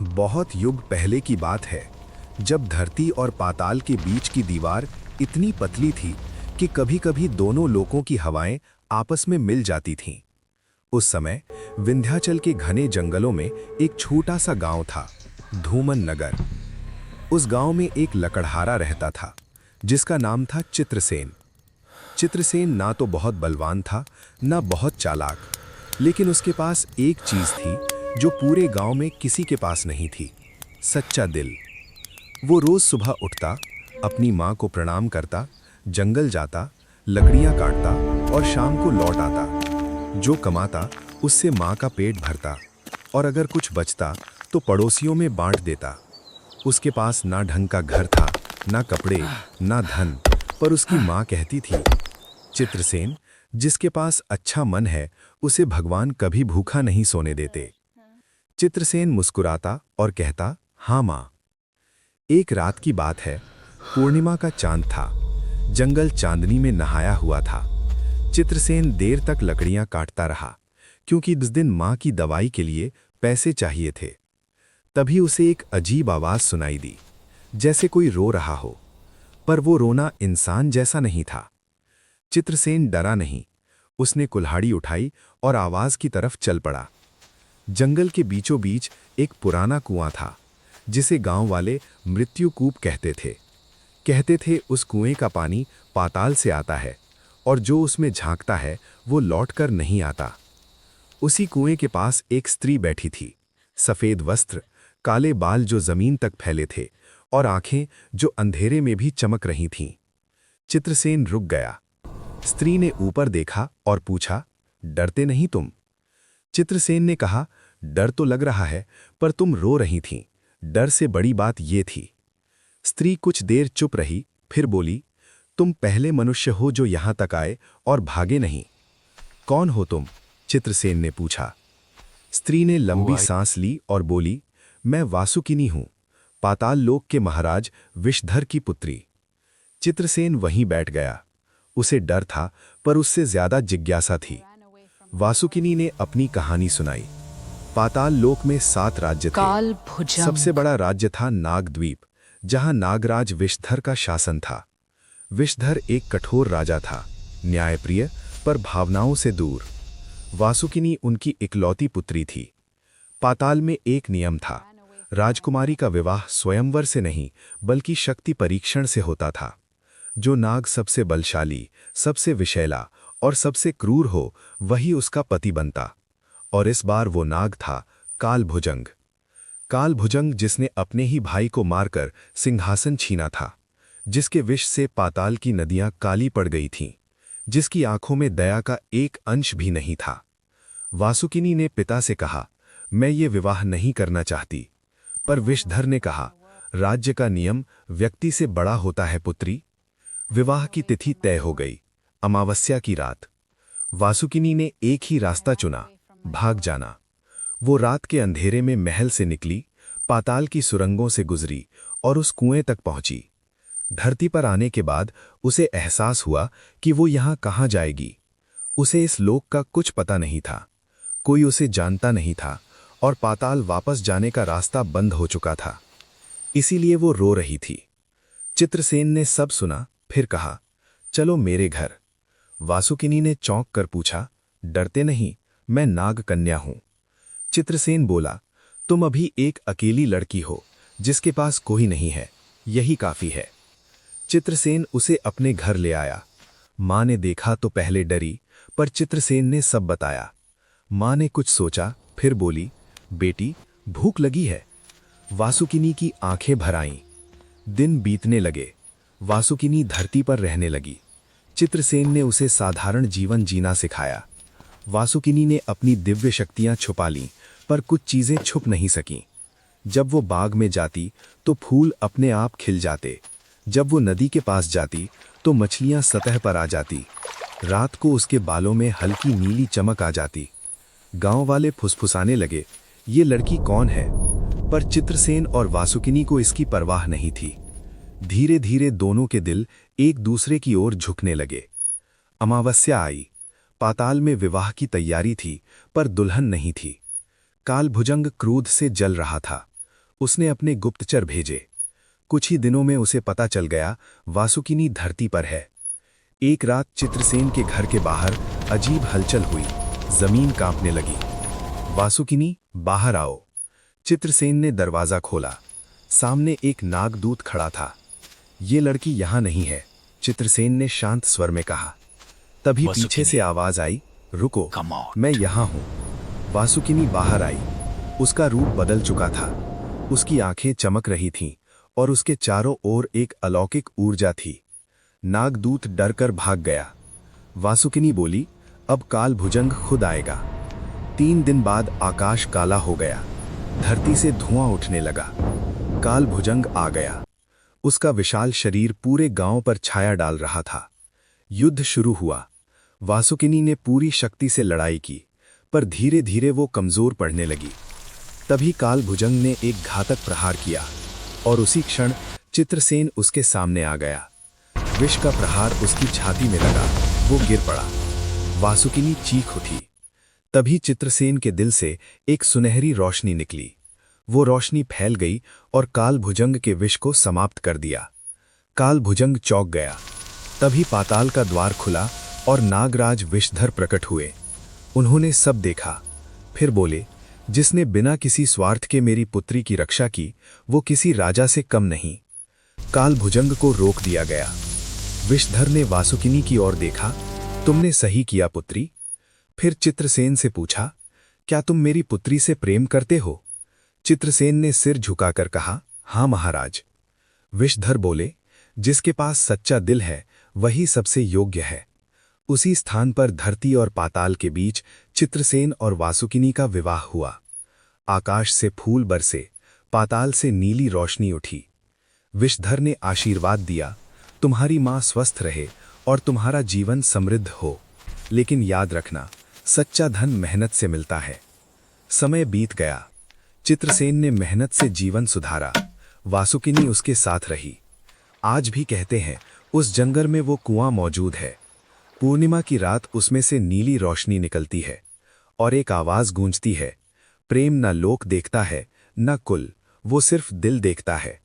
बहुत युग पहले की बात है, जब धरती और पाताल के बीच की दीवार इतनी पतली थी कि कभी-कभी दोनों लोकों की हवाएं आपस में मिल जाती थीं। उस समय विंध्याचल के घने जंगलों में एक छोटा सा गांव था, धूमन नगर। उस गांव में एक लकड़हारा रहता था, जिसका नाम था चित्रसेन। चित्रसेन ना तो बहुत बलवान था, ना बहुत चालाक, लेकिन उसके पास एक चीज थी जो पूरे गांव में किसी के पास नहीं थी, सच्चा दिल। वो रोज सुबह उठता, अपनी माँ को प्रणाम करता, जंगल जाता, लकड़ियाँ काटता और शाम को लौट आता। जो कमाता उससे माँ का पेट भरता, और अगर कुछ बचता तो पड़ोसियों में बांट देता। उसके पास ना ढंग का घर था, ना कपड़े, ना धन, पर उसकी माँ कहती थी, चित्रसेन, जिसके पास अच्छा मन है उसे भगवान कभी भूखा नहीं सोने देते। चित्रसेन मुस्कुराता और कहता, हाँ माँ। एक रात की बात है, पूर्णिमा का चांद था। जंगल चांदनी में नहाया हुआ था। चित्रसेन देर तक लकड़ियां काटता रहा, क्योंकि इस दिन माँ की दवाई के लिए पैसे चाहिए थे। तभी उसे एक अजीब आवाज सुनाई दी, जैसे कोई रो रहा हो, पर वो रोना इंसान जैसा नहीं था। चित्रसेन डरा नहीं, उसने कुल्हाड़ी उठाई और आवाज की तरफ चल पड़ा। जंगल के बीचों बीच एक पुराना कुआं था, जिसे गांव वाले मृत्यु कूप कहते थे। कहते थे उस कुएं का पानी पाताल से आता है, और जो उसमें झांकता है वो लौटकर नहीं आता। उसी कुएं के पास एक स्त्री बैठी थी, सफेद वस्त्र, काले बाल जो जमीन तक फैले थे, और आंखें जो अंधेरे में भी चमक रही थीं। चित्रसेन रुक गया। स्त्री ने ऊपर देखा और पूछा, डरते नहीं तुम? चित्रसेन ने कहा, डर तो लग रहा है, पर तुम रो रही थीं। डर से बड़ी बात ये थी। स्त्री कुछ देर चुप रही, फिर बोली, तुम पहले मनुष्य हो जो यहां तक आए और भागे नहीं। कौन हो तुम? चित्रसेन ने पूछा। स्त्री ने लंबी सांस ली और बोली, मैं वासुकिनी हूं, पाताल लोक के महाराज विषधर की पुत्री। चित्रसेन वहीं बैठ गया। उसे डर था, पर उससे ज्यादा जिज्ञासा थी। वासुकिनी ने अपनी कहानी सुनाई। पाताल लोक में 7 राज्य थे। सबसे बड़ा राज्य था नागद्वीप, जहां नागराज विषधर का शासन था। विषधर एक कठोर राजा था, न्यायप्रिय पर भावनाओं से दूर। वासुकिनी उनकी इकलौती पुत्री थी। पाताल में एक नियम था, राजकुमारी का विवाह स्वयंवर से नहीं बल्कि शक्ति परीक्षण से होता था। जो नाग सबसे बलशाली, सबसे विषैला और सबसे क्रूर हो, वही उसका पति बनता। और इस बार वो नाग था कालभुजंग। कालभुजंग, जिसने अपने ही भाई को मारकर सिंहासन छीना था, जिसके विष से पाताल की नदियां काली पड़ गई थीं, जिसकी आंखों में दया का एक अंश भी नहीं था। वासुकिनी ने पिता से कहा, मैं ये विवाह नहीं करना चाहती। पर विषधर ने कहा, राज्य का नियम व्यक्ति से बड़ा होता है पुत्री। विवाह की तिथि तय हो गई, अमावस्या की रात। वासुकिनी ने एक ही रास्ता चुना, भाग जाना। वो रात के अंधेरे में महल से निकली, पाताल की सुरंगों से गुजरी और उस कुएं तक पहुंची। धरती पर आने के बाद उसे एहसास हुआ कि वो यहां कहां जाएगी। उसे इस लोक का कुछ पता नहीं था, कोई उसे जानता नहीं था, और पाताल वापस जाने का रास्ता बंद हो चुका था। इसीलिए वो रो रही थी। चित्रसेन ने सब सुना, फिर कहा, चलो मेरे घर। वासुकिनी ने चौंक कर पूछा, डरते नहीं? मैं नाग कन्या हूं। चित्रसेन बोला, तुम अभी एक अकेली लड़की हो, जिसके पास कोई नहीं है, यही काफी है। चित्रसेन उसे अपने घर ले आया। मां ने देखा तो पहले डरी, पर चित्रसेन ने सब बताया। मां ने कुछ सोचा, फिर बोली, बेटी, भूख लगी है? वासुकिनी की आंखें भर आईं। दिन बीतने लगे। वासुकिनी धरती पर रहने लगी। चित्रसेन ने उसे साधारण जीवन जीना सिखाया। वासुकिनी ने अपनी दिव्य शक्तियां छुपा लीं, पर कुछ चीजें छुप नहीं सकीं। जब वो बाग में जाती तो फूल अपने आप खिल जाते। जब वो नदी के पास जाती तो मछलियां सतह पर आ जाती। रात को उसके बालों में हल्की नीली चमक आ जाती। गांव वाले फुसफुसाने लगे, ये लड़की कौन है? पर चित्रसेन और वासुकिनी को इसकी परवाह नहीं थी। धीरे धीरे दोनों के दिल एक दूसरे की ओर झुकने लगे। अमावस्या आई। पाताल में विवाह की तैयारी थी, पर दुल्हन नहीं थी। कालभुजंग क्रोध से जल रहा था। उसने अपने गुप्तचर भेजे। कुछ ही दिनों में उसे पता चल गया वासुकिनी धरती पर है। एक रात चित्रसेन के घर के बाहर अजीब हलचल हुई, जमीन कांपने लगी। वासुकिनी, बाहर आओ। चित्रसेन ने दरवाजा खोला। सामने एक नागदूत खड़ा था। ये लड़की यहां नहीं है, चित्रसेन ने शांत स्वर में कहा। तभी पीछे से आवाज आई, रुको, मैं यहां हूं। वासुकिनी बाहर आई। उसका रूप बदल चुका था। उसकी आंखें चमक रही थीं और उसके चारों ओर एक अलौकिक ऊर्जा थी। नागदूत डरकर भाग गया। वासुकिनी बोली, अब काल भुजंग खुद आएगा। 3 दिन बाद आकाश काला हो गया। धरती से धुआं उठने लगा। काल भुजंग आ गया। उसका विशाल शरीर पूरे गांव पर छाया डाल रहा था। युद्ध शुरू हुआ। वासुकिनी ने पूरी शक्ति से लड़ाई की, पर धीरे धीरे वो कमजोर पड़ने लगी। तभी काल भुजंग ने एक घातक प्रहार किया और उसी क्षण चित्रसेन उसके सामने आ गया। विष का प्रहार उसकी छाती में लगा, वो गिर पड़ा। वासुकिनी चीख उठी। तभी चित्रसेन के दिल से एक सुनहरी रोशनी निकली। वो रोशनी फैल गई और काल भुजंग के विष को समाप्त कर दिया। काल भुजंग चौंक गया। तभी पाताल का द्वार खुला और नागराज विषधर प्रकट हुए। उन्होंने सब देखा, फिर बोले, जिसने बिना किसी स्वार्थ के मेरी पुत्री की रक्षा की, वो किसी राजा से कम नहीं। काल भुजंग को रोक दिया गया। विषधर ने वासुकिनी की ओर देखा। तुमने सही किया पुत्री। फिर चित्रसेन से पूछा, क्या तुम मेरी पुत्री से प्रेम करते हो? चित्रसेन ने सिर झुकाकर कहा, हां महाराज। विषधर बोले, जिसके पास सच्चा दिल है वही सबसे योग्य है। उसी स्थान पर धरती और पाताल के बीच चित्रसेन और वासुकिनी का विवाह हुआ। आकाश से फूल बरसे, पाताल से नीली रोशनी उठी। विषधर ने आशीर्वाद दिया, तुम्हारी मां स्वस्थ रहे और तुम्हारा जीवन समृद्ध हो। लेकिन याद रखना, सच्चा धन मेहनत से मिलता है। समय बीत गया। चित्रसेन ने मेहनत से जीवन सुधारा। वासुकिनी उसके साथ रही। आज भी कहते हैं उस जंगल में वो कुआं मौजूद है। पूर्णिमा की रात उसमें से नीली रोशनी निकलती है और एक आवाज गूंजती है, प्रेम न लोक देखता है न कुल, वो सिर्फ दिल देखता है।